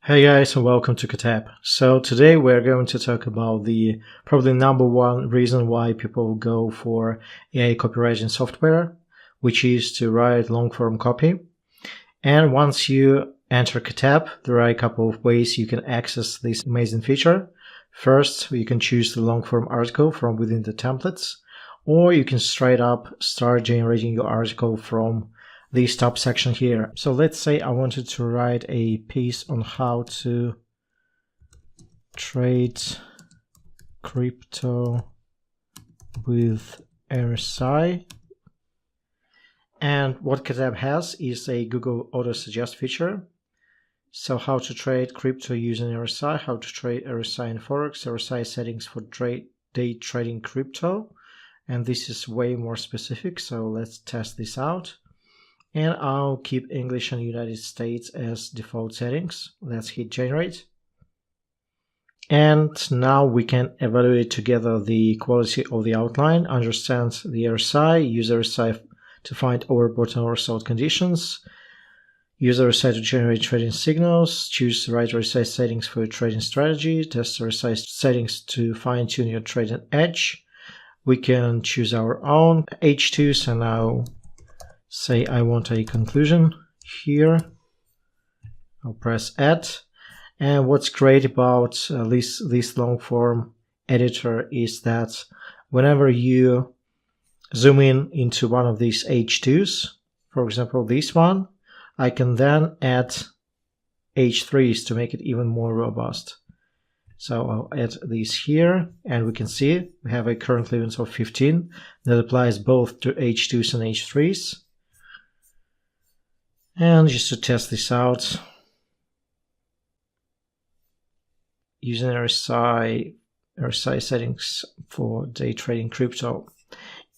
Hey guys, and welcome to Katteb. So today we're going to talk about the probably number one reason why people go for AI copywriting software, which is to write long-form copy. And once you enter Katteb, there are a couple of ways you can access this amazing feature. First, you can choose the long-form article from within the templates, or you can straight up start generating your article from this top section here. So let's say I wanted to write a piece on how to trade crypto with RSI. And what Katteb has is a Google Auto Suggest feature. So how to trade crypto using RSI, how to trade RSI in Forex, RSI settings for day trading crypto. And this is way more specific, so let's test this out. And I'll keep English and United States as default settings. Let's hit generate. And now we can evaluate together the quality of the outline, understand the RSI, use RSI to find overbought and oversold conditions, use RSI to generate trading signals, choose the right RSI settings for your trading strategy, test RSI settings to fine-tune your trading edge. We can choose our own H2s, and now say I want a conclusion here. I'll press add. And what's great about this long form editor is that whenever you zoom in into one of these H2s, for example this one, I can then add H3s to make it even more robust. So I'll add these here, and we can see we have a current limit of 15 that applies both to H2s and H3s. And just to test this out, using RSI settings for day trading crypto.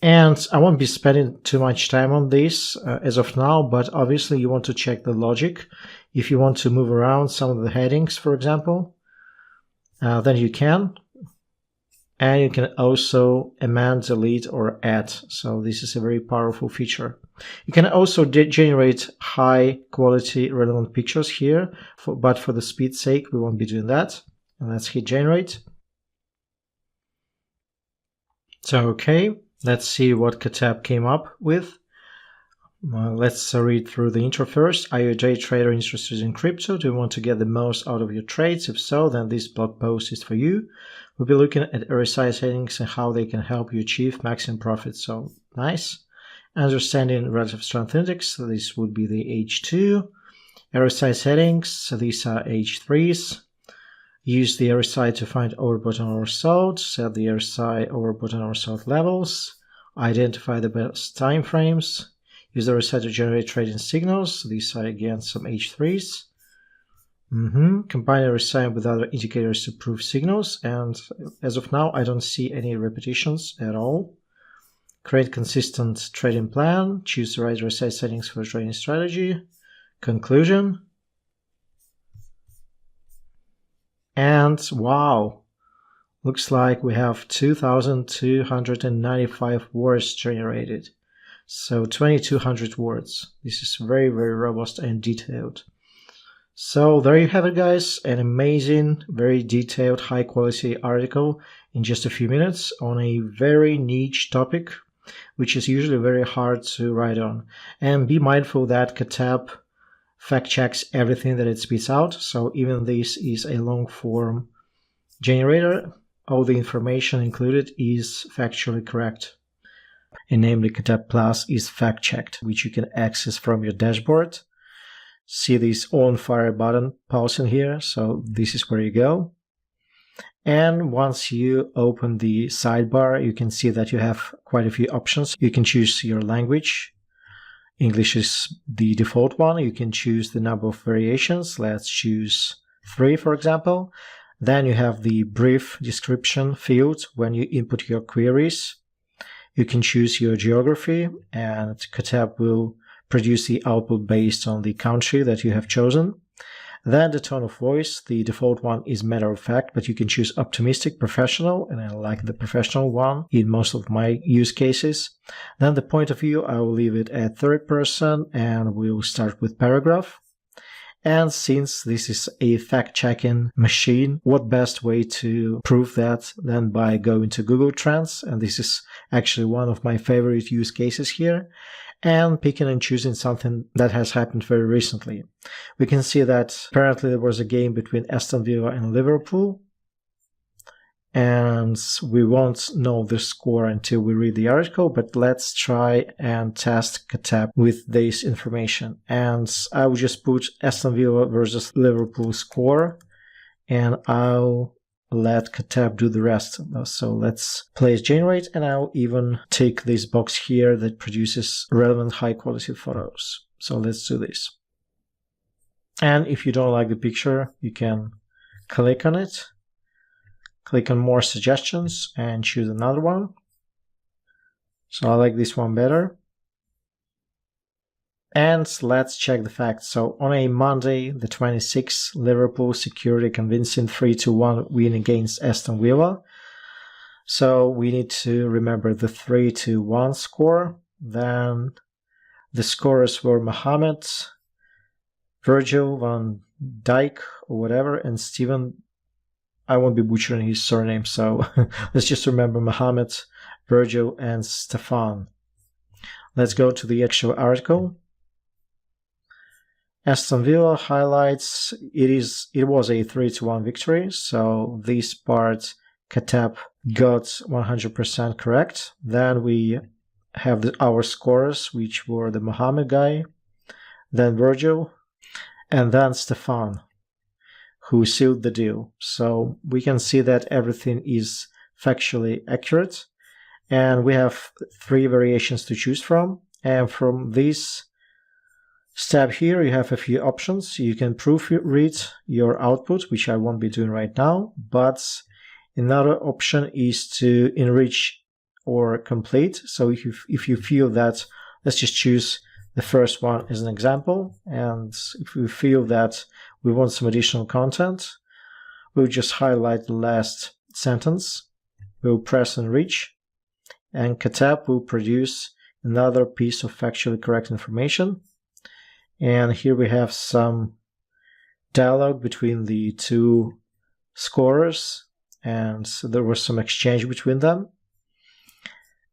And I won't be spending too much time on this as of now, but obviously you want to check the logic. If you want to move around some of the headings, for example, then you can. And you can also amend, delete, or add. So this is a very powerful feature. You can also generate high quality relevant pictures here, but for the speed's sake, we won't be doing that. And let's hit generate. So, okay, let's see what Katteb came up with. Let's read through the intro first. Are you a day trader interested in crypto? Do you want to get the most out of your trades? If so, then this blog post is for you. We'll be looking at RSI settings and how they can help you achieve maximum profit. So nice. Understanding relative strength index. So this would be the H2. RSI settings. So these are H3s. Use the RSI to find overbought and oversold. Set the RSI overbought and oversold levels. Identify the best time frames. Use the RSI to generate trading signals. These are again some H3s. Combine RSI with other indicators to prove signals. And as of now, I don't see any repetitions at all. Create consistent trading plan. Choose the right RSI settings for trading strategy. Conclusion. And wow, looks like we have 2,295 words generated. So 2,200 words. This is very, very robust and detailed. So there you have it, guys. An amazing, very detailed, high quality article in just a few minutes on a very niche topic, which is usually very hard to write on. And be mindful that Katteb fact checks everything that it spits out. So even this is a long form generator, all the information included is factually correct. And namely, Katteb Plus is fact checked, which you can access from your dashboard. See this on fire button pulsing here. So this is where you go. And once you open the sidebar, you can see that you have quite a few options. You can choose your language. English is the default one. You can choose the number of variations. Let's choose 3, for example. Then you have the brief description field when you input your queries. You can choose your geography, and Katteb will produce the output based on the country that you have chosen. Then the tone of voice, the default one is matter of fact, but you can choose optimistic, professional, and I like the professional one in most of my use cases. Then the point of view, I will leave it at third person, and we'll start with paragraph. And since this is a fact-checking machine, what best way to prove that than by going to Google Trends? And this is actually one of my favorite use cases here, and picking and choosing something that has happened very recently. We can see that apparently there was a game between Aston Villa and Liverpool, and we won't know the score until we read the article, but let's try and test Katteb with this information. And I will just put Aston Villa versus Liverpool score, and I'll let Katteb do the rest. So let's place generate, and I'll even take this box here that produces relevant high quality photos. So let's do this. And if you don't like the picture, you can click on it. Click on more suggestions and choose another one. So I like this one better. And let's check the facts. So on a Monday, the 26th, Liverpool secured a convincing 3-1 win against Aston Villa. So we need to remember the 3-1 score. Then the scorers were Mohamed, Virgil van Dijk or whatever, and Steven. I won't be butchering his surname, so let's just remember Mohamed, Virgil, and Stefan. Let's go to the actual article. Aston Villa highlights, it was a 3-1 victory, so this part Katteb got 100% correct. Then we have our scorers, which were the Mohamed guy, then Virgil, and then Stefan, who sealed the deal. So we can see that everything is factually accurate, and we have 3 variations to choose from. And from this step here, you have a few options. You can proofread your output, which I won't be doing right now, but another option is to enrich or complete. So if you feel that, let's just choose the first one as an example, and if we feel that we want some additional content, we'll just highlight the last sentence, we'll press enrich, and Katteb will produce another piece of factually correct information. And here we have some dialogue between the 2 scorers, and there was some exchange between them.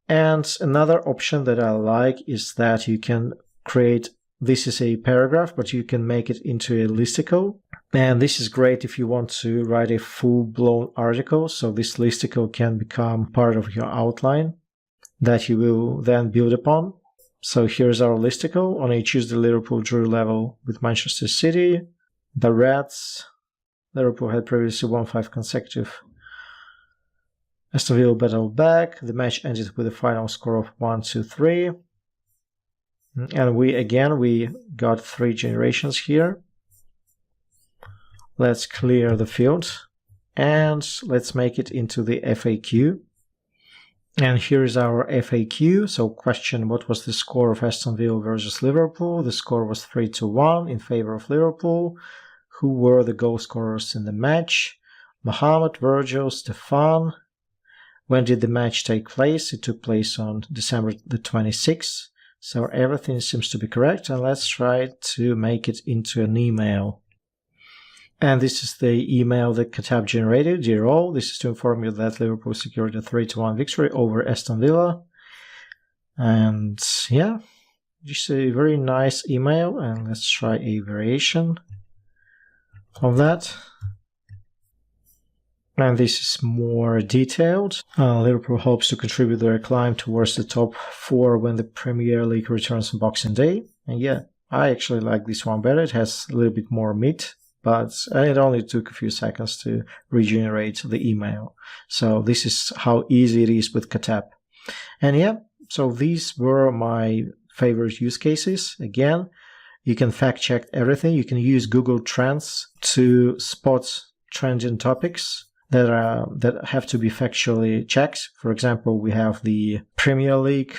And another option that I like is that you can create, this is a paragraph, but you can make it into a listicle. And this is great if you want to write a full-blown article. So this listicle can become part of your outline that you will then build upon. So here's our listicle. On a Tuesday, Liverpool drew level with Manchester City. The Reds, Liverpool had previously won 5 consecutive. Aston Villa battled back. The match ended with a final score of 1-3. And we got 3 generations here. Let's clear the field and let's make it into the FAQ. And here is our FAQ. So question, what was the score of Aston Villa versus Liverpool? The score was 3-1 in favor of Liverpool. Who were the goal scorers in the match? Mohamed, Virgil, Stefan. When did the match take place? It took place on December the 26th. So everything seems to be correct, and let's try to make it into an email. And this is the email that Katteb generated. Dear all, this is to inform you that Liverpool secured a 3-1 victory over Aston Villa. And yeah, just a very nice email, and let's try a variation of that. And this is more detailed. Liverpool hopes to contribute their climb towards the top 4 when the Premier League returns on Boxing Day. And yeah, I actually like this one better. It has a little bit more meat, but it only took a few seconds to regenerate the email. So this is how easy it is with Katteb. And yeah, so these were my favorite use cases. Again, you can fact check everything. You can use Google Trends to spot trending topics that have to be factually checked. For example, we have the Premier League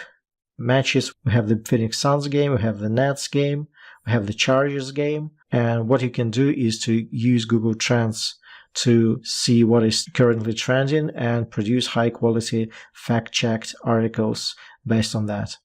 matches, we have the Phoenix Suns game, we have the Nets game, we have the Chargers game. And what you can do is to use Google Trends to see what is currently trending and produce high quality fact-checked articles based on that.